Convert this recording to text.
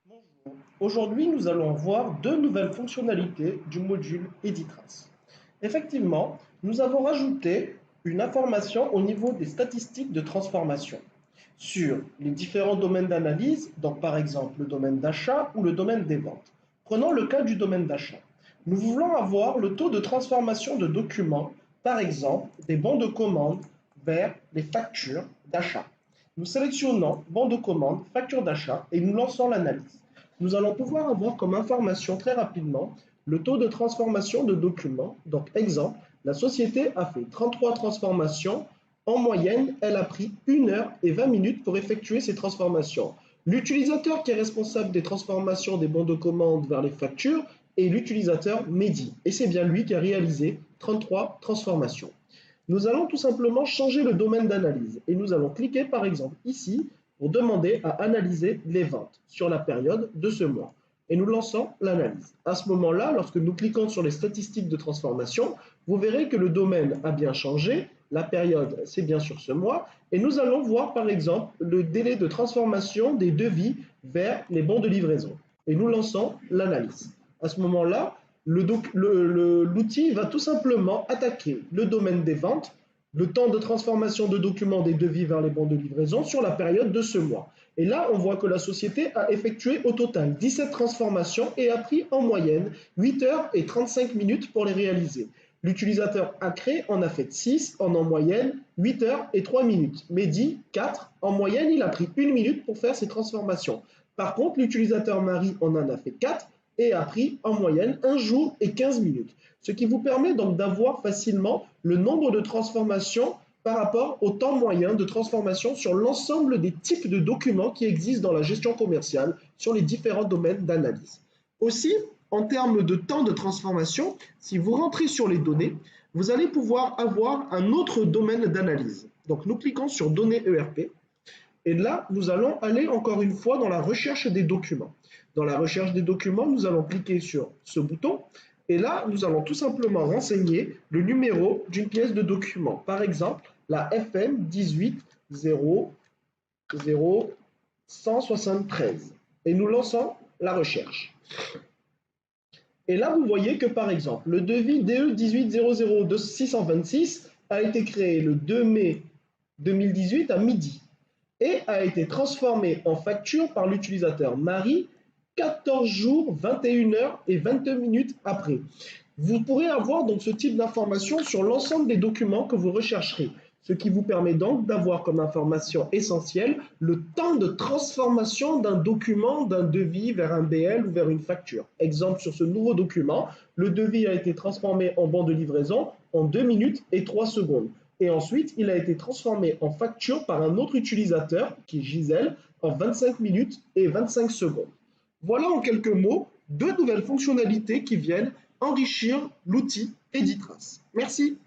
Bonjour. Aujourd'hui, nous allons voir deux nouvelles fonctionnalités du module EdiTrace. Effectivement, nous avons rajouté une information au niveau des statistiques de transformation sur les différents domaines d'analyse, donc par exemple le domaine d'achat ou le domaine des ventes. Prenons le cas du domaine d'achat. Nous voulons avoir le taux de transformation de documents, par exemple des bons de commande vers les factures d'achat. Nous sélectionnons bons de commande, facture d'achat et nous lançons l'analyse. Nous allons pouvoir avoir comme information très rapidement le taux de transformation de documents. Donc, exemple, la société a fait 33 transformations. En moyenne, elle a pris 1 heure et 20 minutes pour effectuer ces transformations. L'utilisateur qui est responsable des transformations des bons de commande vers les factures est l'utilisateur Mehdi. Et c'est bien lui qui a réalisé 33 transformations. Nous allons tout simplement changer le domaine d'analyse et nous allons cliquer par exemple ici pour demander à analyser les ventes sur la période de ce mois. Et nous lançons l'analyse. À ce moment-là, lorsque nous cliquons sur les statistiques de transformation, vous verrez que le domaine a bien changé, la période c'est bien sûr ce mois, et nous allons voir par exemple le délai de transformation des devis vers les bons de livraison. Et nous lançons l'analyse. À ce moment-là, l'outil va tout simplement attaquer le domaine des ventes, le temps de transformation de documents des devis vers les bons de livraison sur la période de ce mois. Et là, on voit que la société a effectué au total 17 transformations et a pris en moyenne 8 heures et 35 minutes pour les réaliser. L'utilisateur Acré en a fait 6 en moyenne 8 heures et 3 minutes. Mehdi 4, en moyenne il a pris 1 minute pour faire ses transformations. Par contre, l'utilisateur Marie en a fait 4 et a pris en moyenne 1 jour et 15 minutes. Ce qui vous permet donc d'avoir facilement le nombre de transformations par rapport au temps moyen de transformation sur l'ensemble des types de documents qui existent dans la gestion commerciale sur les différents domaines d'analyse. Aussi, en termes de temps de transformation, si vous rentrez sur les données, vous allez pouvoir avoir un autre domaine d'analyse. Donc nous cliquons sur données ERP et là, nous allons aller encore une fois dans la recherche des documents. Dans la recherche des documents, nous allons cliquer sur ce bouton et là, nous allons tout simplement renseigner le numéro d'une pièce de document. Par exemple, la FM 18 00 173. Et nous lançons la recherche. Et là, vous voyez que par exemple, le devis DE 18 00 626 a été créé le 2 mai 2018 à midi et a été transformé en facture par l'utilisateur Marie 14 jours, 21 heures et 22 minutes après. Vous pourrez avoir donc ce type d'information sur l'ensemble des documents que vous rechercherez, ce qui vous permet donc d'avoir comme information essentielle le temps de transformation d'un document, d'un devis vers un BL ou vers une facture. Exemple sur ce nouveau document, le devis a été transformé en bon de livraison en 2 minutes et 3 secondes. Et ensuite, il a été transformé en facture par un autre utilisateur, qui est Gisèle, en 25 minutes et 25 secondes. Voilà en quelques mots deux nouvelles fonctionnalités qui viennent enrichir l'outil EdiTrace. Merci.